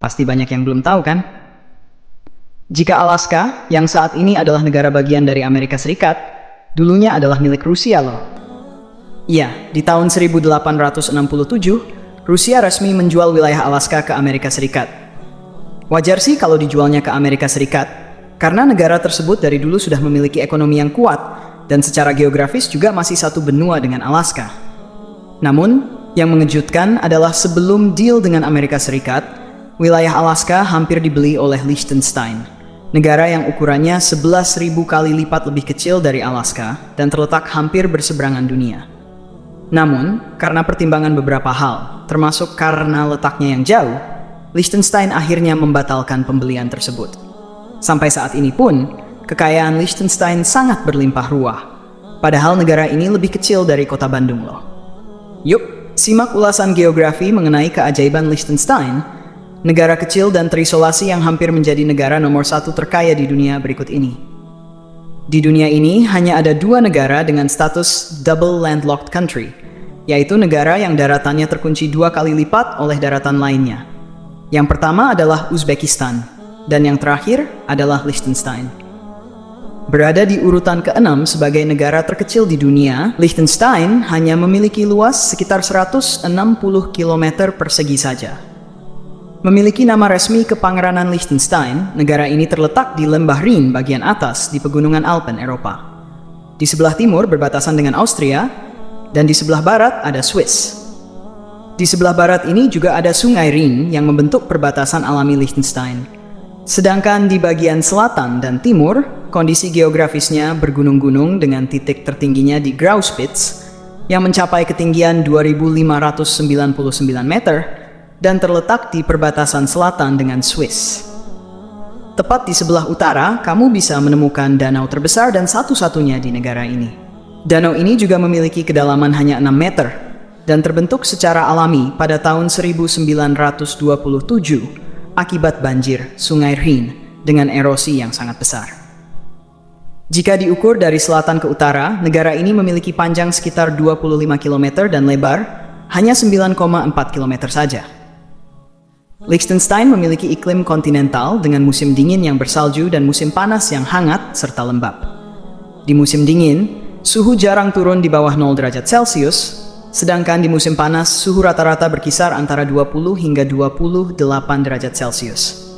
Pasti banyak yang belum tahu kan? Jika Alaska, yang saat ini adalah negara bagian dari Amerika Serikat, dulunya adalah milik Rusia loh. Iya, di tahun 1867, Rusia resmi menjual wilayah Alaska ke Amerika Serikat. Wajar sih kalau dijualnya ke Amerika Serikat, karena negara tersebut dari dulu sudah memiliki ekonomi yang kuat, dan secara geografis juga masih satu benua dengan Alaska. Namun, yang mengejutkan adalah sebelum deal dengan Amerika Serikat, wilayah Alaska hampir dibeli oleh Liechtenstein, negara yang ukurannya 11.000 kali lipat lebih kecil dari Alaska dan terletak hampir berseberangan dunia. Namun, karena pertimbangan beberapa hal, termasuk karena letaknya yang jauh, Liechtenstein akhirnya membatalkan pembelian tersebut. Sampai saat ini pun, kekayaan Liechtenstein sangat berlimpah ruah, padahal negara ini lebih kecil dari kota Bandung loh. Yuk, simak ulasan geografi mengenai keajaiban Liechtenstein, negara kecil dan terisolasi yang hampir menjadi negara nomor 1 terkaya di dunia berikut ini. Di dunia ini hanya ada 2 negara dengan status double landlocked country, yaitu negara yang daratannya terkunci 2 kali lipat oleh daratan lainnya. Yang pertama adalah Uzbekistan, dan yang terakhir adalah Liechtenstein. Berada di urutan ke-6 sebagai negara terkecil di dunia, Liechtenstein hanya memiliki luas sekitar 160 km persegi saja. Memiliki nama resmi Kepangeranan Liechtenstein, negara ini terletak di lembah Rhin bagian atas di pegunungan Alpen, Eropa. Di sebelah timur berbatasan dengan Austria, dan di sebelah barat ada Swiss. Di sebelah barat ini juga ada Sungai Rhin yang membentuk perbatasan alami Liechtenstein. Sedangkan di bagian selatan dan timur, kondisi geografisnya bergunung-gunung dengan titik tertingginya di Grauspitz yang mencapai ketinggian 2.599 meter dan terletak di perbatasan selatan dengan Swiss. Tepat di sebelah utara, kamu bisa menemukan danau terbesar dan satu-satunya di negara ini. Danau ini juga memiliki kedalaman hanya 6 meter dan terbentuk secara alami pada tahun 1927 akibat banjir Sungai Rhin dengan erosi yang sangat besar. Jika diukur dari selatan ke utara, negara ini memiliki panjang sekitar 25 km dan lebar hanya 9,4 km saja. Liechtenstein memiliki iklim kontinental dengan musim dingin yang bersalju dan musim panas yang hangat serta lembab. Di musim dingin, suhu jarang turun di bawah 0 derajat Celcius, sedangkan di musim panas suhu rata-rata berkisar antara 20 hingga 28 derajat Celcius.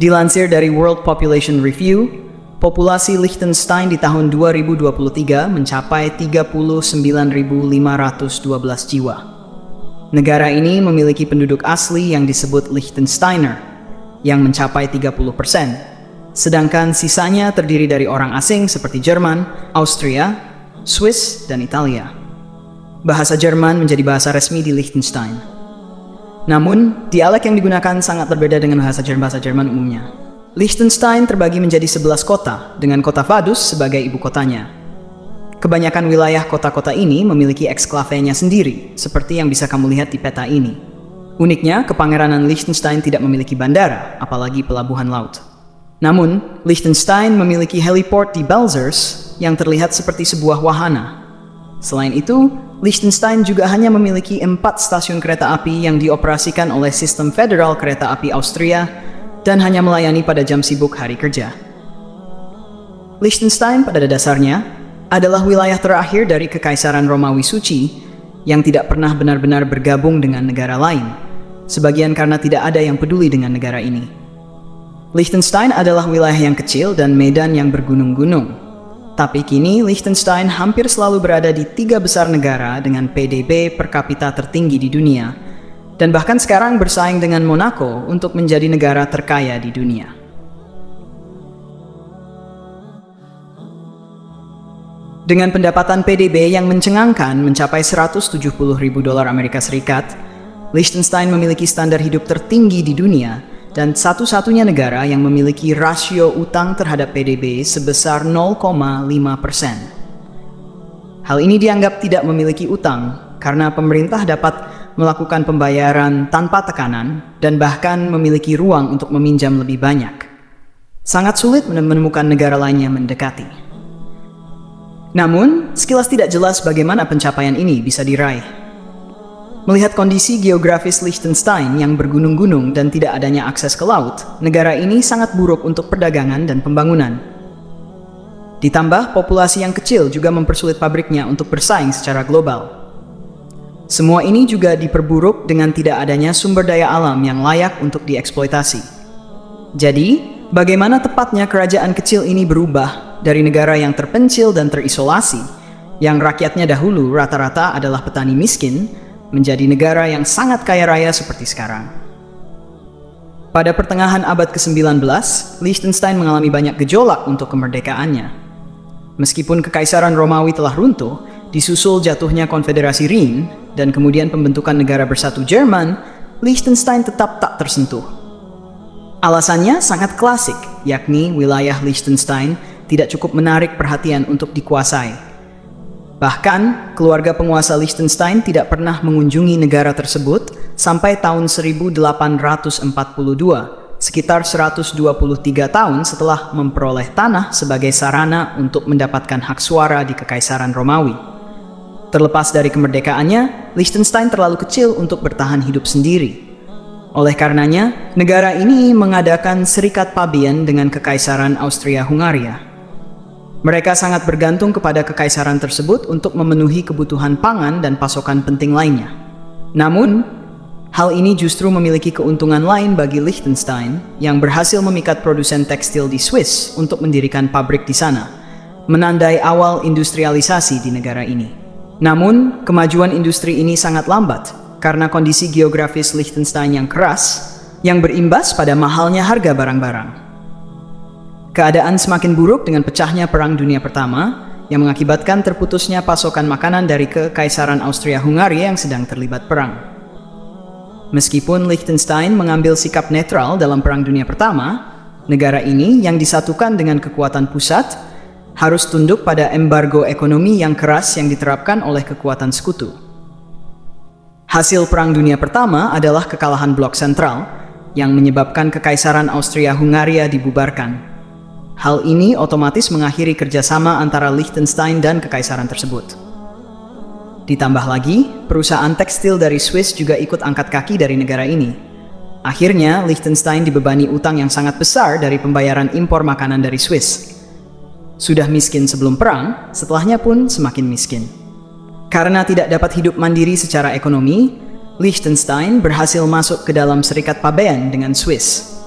Dilansir dari World Population Review, populasi Liechtenstein di tahun 2023 mencapai 39.512 jiwa. Negara ini memiliki penduduk asli yang disebut Liechtensteiner, yang mencapai 30%, sedangkan sisanya terdiri dari orang asing seperti Jerman, Austria, Swiss, dan Italia. Bahasa Jerman menjadi bahasa resmi di Liechtenstein. Namun, dialek yang digunakan sangat berbeda dengan bahasa Jerman umumnya. Liechtenstein terbagi menjadi 11 kota, dengan kota Vaduz sebagai ibu kotanya. Kebanyakan wilayah kota-kota ini memiliki eksklavenya sendiri, seperti yang bisa kamu lihat di peta ini. Uniknya, Kepangeranan Liechtenstein tidak memiliki bandara, apalagi pelabuhan laut. Namun, Liechtenstein memiliki heliport di Balzers yang terlihat seperti sebuah wahana. Selain itu, Liechtenstein juga hanya memiliki 4 stasiun kereta api yang dioperasikan oleh sistem federal kereta api Austria dan hanya melayani pada jam sibuk hari kerja. Liechtenstein pada dasarnya adalah wilayah terakhir dari Kekaisaran Romawi Suci yang tidak pernah benar-benar bergabung dengan negara lain, sebagian karena tidak ada yang peduli dengan negara ini. Liechtenstein adalah wilayah yang kecil dan medan yang bergunung-gunung, tapi kini Liechtenstein hampir selalu berada di 3 besar negara dengan PDB per kapita tertinggi di dunia, dan bahkan sekarang bersaing dengan Monaco untuk menjadi negara terkaya di dunia. Dengan pendapatan PDB yang mencengangkan mencapai 170.000 dolar Amerika Serikat, Liechtenstein memiliki standar hidup tertinggi di dunia dan satu-satunya negara yang memiliki rasio utang terhadap PDB sebesar 0,5%. Hal ini dianggap tidak memiliki utang karena pemerintah dapat melakukan pembayaran tanpa tekanan dan bahkan memiliki ruang untuk meminjam lebih banyak. Sangat sulit menemukan negara lain yang mendekati. Namun, sekilas tidak jelas bagaimana pencapaian ini bisa diraih. Melihat kondisi geografis Liechtenstein yang bergunung-gunung dan tidak adanya akses ke laut, negara ini sangat buruk untuk perdagangan dan pembangunan. Ditambah, populasi yang kecil juga mempersulit pabriknya untuk bersaing secara global. Semua ini juga diperburuk dengan tidak adanya sumber daya alam yang layak untuk dieksploitasi. Jadi, bagaimana tepatnya kerajaan kecil ini berubah dari negara yang terpencil dan terisolasi, yang rakyatnya dahulu rata-rata adalah petani miskin, menjadi negara yang sangat kaya raya seperti sekarang. Pada pertengahan abad ke-19, Liechtenstein mengalami banyak gejolak untuk kemerdekaannya. Meskipun Kekaisaran Romawi telah runtuh, disusul jatuhnya Konfederasi Rin, dan kemudian pembentukan negara bersatu Jerman, Liechtenstein tetap tak tersentuh. Alasannya sangat klasik, yakni wilayah Liechtenstein tidak cukup menarik perhatian untuk dikuasai. Bahkan, keluarga penguasa Liechtenstein tidak pernah mengunjungi negara tersebut sampai tahun 1842, sekitar 123 tahun setelah memperoleh tanah sebagai sarana untuk mendapatkan hak suara di Kekaisaran Romawi. Terlepas dari kemerdekaannya, Liechtenstein terlalu kecil untuk bertahan hidup sendiri. Oleh karenanya, negara ini mengadakan serikat pabean dengan Kekaisaran Austria-Hungaria. Mereka sangat bergantung kepada kekaisaran tersebut untuk memenuhi kebutuhan pangan dan pasokan penting lainnya. Namun, hal ini justru memiliki keuntungan lain bagi Liechtenstein yang berhasil memikat produsen tekstil di Swiss untuk mendirikan pabrik di sana, menandai awal industrialisasi di negara ini. Namun, kemajuan industri ini sangat lambat karena kondisi geografis Liechtenstein yang keras, yang berimbas pada mahalnya harga barang-barang. Keadaan semakin buruk dengan pecahnya Perang Dunia Pertama, yang mengakibatkan terputusnya pasokan makanan dari Kekaisaran Austria-Hungaria yang sedang terlibat perang. Meskipun Liechtenstein mengambil sikap netral dalam Perang Dunia Pertama, negara ini yang disatukan dengan kekuatan pusat, harus tunduk pada embargo ekonomi yang keras yang diterapkan oleh kekuatan sekutu. Hasil Perang Dunia Pertama adalah kekalahan Blok Sentral, yang menyebabkan Kekaisaran Austria-Hungaria dibubarkan. Hal ini otomatis mengakhiri kerjasama antara Liechtenstein dan kekaisaran tersebut. Ditambah lagi, perusahaan tekstil dari Swiss juga ikut angkat kaki dari negara ini. Akhirnya, Liechtenstein dibebani utang yang sangat besar dari pembayaran impor makanan dari Swiss. Sudah miskin sebelum perang, setelahnya pun semakin miskin. Karena tidak dapat hidup mandiri secara ekonomi, Liechtenstein berhasil masuk ke dalam serikat pabean dengan Swiss.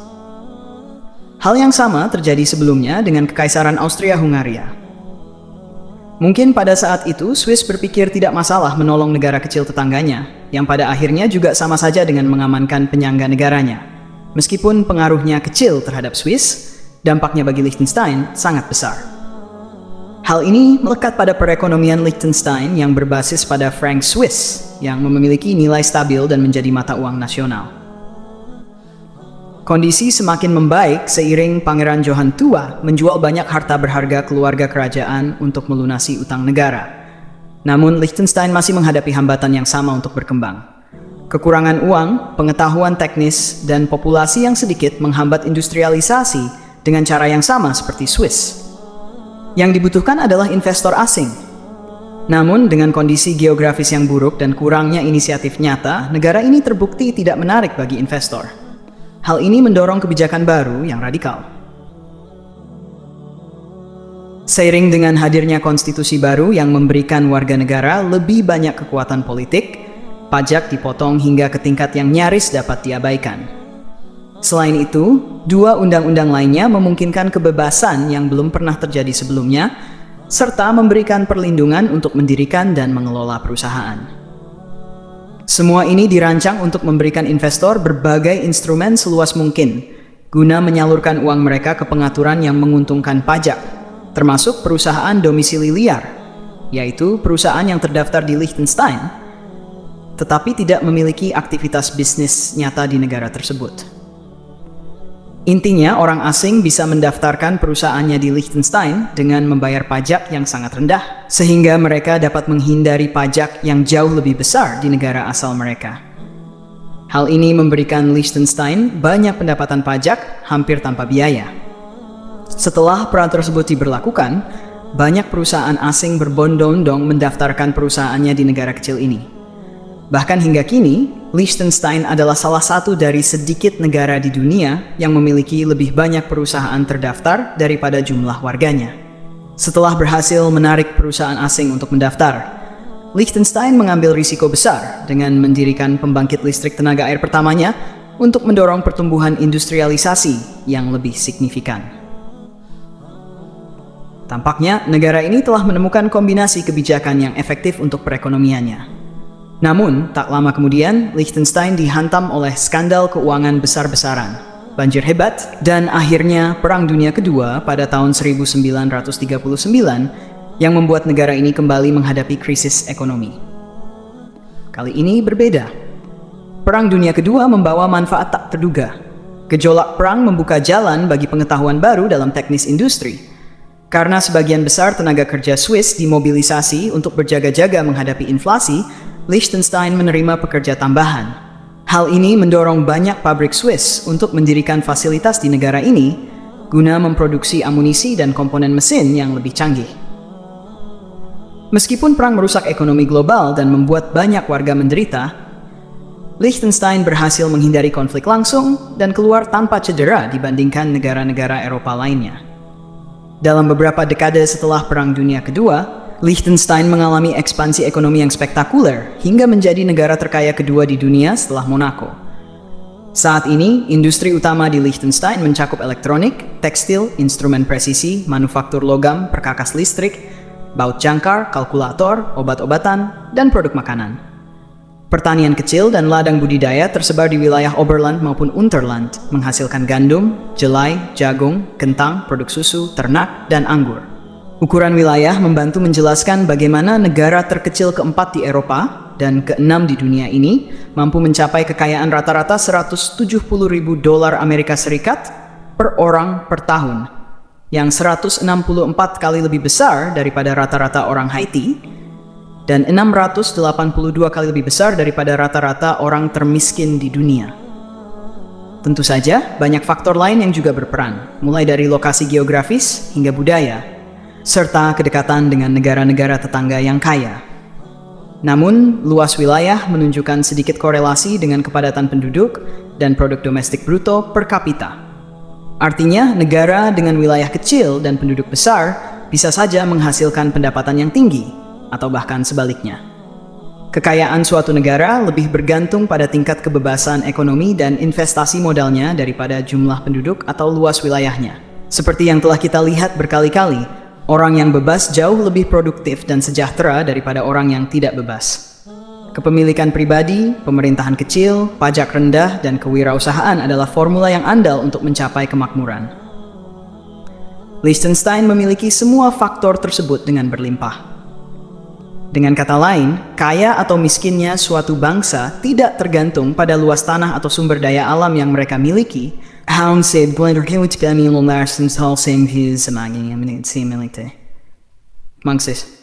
Hal yang sama terjadi sebelumnya dengan Kekaisaran Austria-Hungaria. Mungkin pada saat itu Swiss berpikir tidak masalah menolong negara kecil tetangganya, yang pada akhirnya juga sama saja dengan mengamankan penyangga negaranya. Meskipun pengaruhnya kecil terhadap Swiss, dampaknya bagi Liechtenstein sangat besar. Hal ini melekat pada perekonomian Liechtenstein yang berbasis pada franc Swiss, yang memiliki nilai stabil dan menjadi mata uang nasional. Kondisi semakin membaik seiring Pangeran Johan Tua menjual banyak harta berharga keluarga kerajaan untuk melunasi utang negara. Namun Liechtenstein masih menghadapi hambatan yang sama untuk berkembang. Kekurangan uang, pengetahuan teknis, dan populasi yang sedikit menghambat industrialisasi dengan cara yang sama seperti Swiss. Yang dibutuhkan adalah investor asing. Namun dengan kondisi geografis yang buruk dan kurangnya inisiatif nyata, negara ini terbukti tidak menarik bagi investor. Hal ini mendorong kebijakan baru yang radikal. Seiring dengan hadirnya konstitusi baru yang memberikan warga negara lebih banyak kekuatan politik, pajak dipotong hingga ke tingkat yang nyaris dapat diabaikan. Selain itu, dua undang-undang lainnya memungkinkan kebebasan yang belum pernah terjadi sebelumnya, serta memberikan perlindungan untuk mendirikan dan mengelola perusahaan. Semua ini dirancang untuk memberikan investor berbagai instrumen seluas mungkin, guna menyalurkan uang mereka ke pengaturan yang menguntungkan pajak, termasuk perusahaan domisili liar, yaitu perusahaan yang terdaftar di Liechtenstein, tetapi tidak memiliki aktivitas bisnis nyata di negara tersebut. Intinya, orang asing bisa mendaftarkan perusahaannya di Liechtenstein dengan membayar pajak yang sangat rendah, sehingga mereka dapat menghindari pajak yang jauh lebih besar di negara asal mereka. Hal ini memberikan Liechtenstein banyak pendapatan pajak hampir tanpa biaya. Setelah peraturan tersebut diberlakukan, banyak perusahaan asing berbondong-bondong mendaftarkan perusahaannya di negara kecil ini. Bahkan hingga kini, Liechtenstein adalah salah satu dari sedikit negara di dunia yang memiliki lebih banyak perusahaan terdaftar daripada jumlah warganya. Setelah berhasil menarik perusahaan asing untuk mendaftar, Liechtenstein mengambil risiko besar dengan mendirikan pembangkit listrik tenaga air pertamanya untuk mendorong pertumbuhan industrialisasi yang lebih signifikan. Tampaknya negara ini telah menemukan kombinasi kebijakan yang efektif untuk perekonomiannya. Namun, tak lama kemudian, Liechtenstein dihantam oleh skandal keuangan besar-besaran, banjir hebat, dan akhirnya Perang Dunia Kedua pada tahun 1939 yang membuat negara ini kembali menghadapi krisis ekonomi. Kali ini berbeda. Perang Dunia Kedua membawa manfaat tak terduga. Gejolak perang membuka jalan bagi pengetahuan baru dalam teknis industri. Karena sebagian besar tenaga kerja Swiss dimobilisasi untuk berjaga-jaga menghadapi inflasi, Liechtenstein menerima pekerja tambahan. Hal ini mendorong banyak pabrik Swiss untuk mendirikan fasilitas di negara ini guna memproduksi amunisi dan komponen mesin yang lebih canggih. Meskipun perang merusak ekonomi global dan membuat banyak warga menderita, Liechtenstein berhasil menghindari konflik langsung dan keluar tanpa cedera dibandingkan negara-negara Eropa lainnya. Dalam beberapa dekade setelah Perang Dunia Kedua, Liechtenstein mengalami ekspansi ekonomi yang spektakuler hingga menjadi negara terkaya kedua di dunia setelah Monaco. Saat ini, industri utama di Liechtenstein mencakup elektronik, tekstil, instrumen presisi, manufaktur logam, perkakas listrik, baut jangkar, kalkulator, obat-obatan, dan produk makanan. Pertanian kecil dan ladang budidaya tersebar di wilayah Oberland maupun Unterland, menghasilkan gandum, jelai, jagung, kentang, produk susu, ternak, dan anggur. Ukuran wilayah membantu menjelaskan bagaimana negara terkecil keempat di Eropa dan keenam di dunia ini mampu mencapai kekayaan rata-rata $170.000 Amerika Serikat per orang per tahun, yang 164 kali lebih besar daripada rata-rata orang Haiti dan 682 kali lebih besar daripada rata-rata orang termiskin di dunia. Tentu saja, banyak faktor lain yang juga berperan, mulai dari lokasi geografis hingga budaya, serta kedekatan dengan negara-negara tetangga yang kaya. Namun, luas wilayah menunjukkan sedikit korelasi dengan kepadatan penduduk dan produk domestik bruto per kapita. Artinya, negara dengan wilayah kecil dan penduduk besar bisa saja menghasilkan pendapatan yang tinggi, atau bahkan sebaliknya. Kekayaan suatu negara lebih bergantung pada tingkat kebebasan ekonomi dan investasi modalnya daripada jumlah penduduk atau luas wilayahnya. Seperti yang telah kita lihat berkali-kali, orang yang bebas jauh lebih produktif dan sejahtera daripada orang yang tidak bebas. Kepemilikan pribadi, pemerintahan kecil, pajak rendah, dan kewirausahaan adalah formula yang andal untuk mencapai kemakmuran. Liechtenstein memiliki semua faktor tersebut dengan berlimpah. Dengan kata lain, kaya atau miskinnya suatu bangsa tidak tergantung pada luas tanah atau sumber daya alam yang mereka miliki. Mangsis.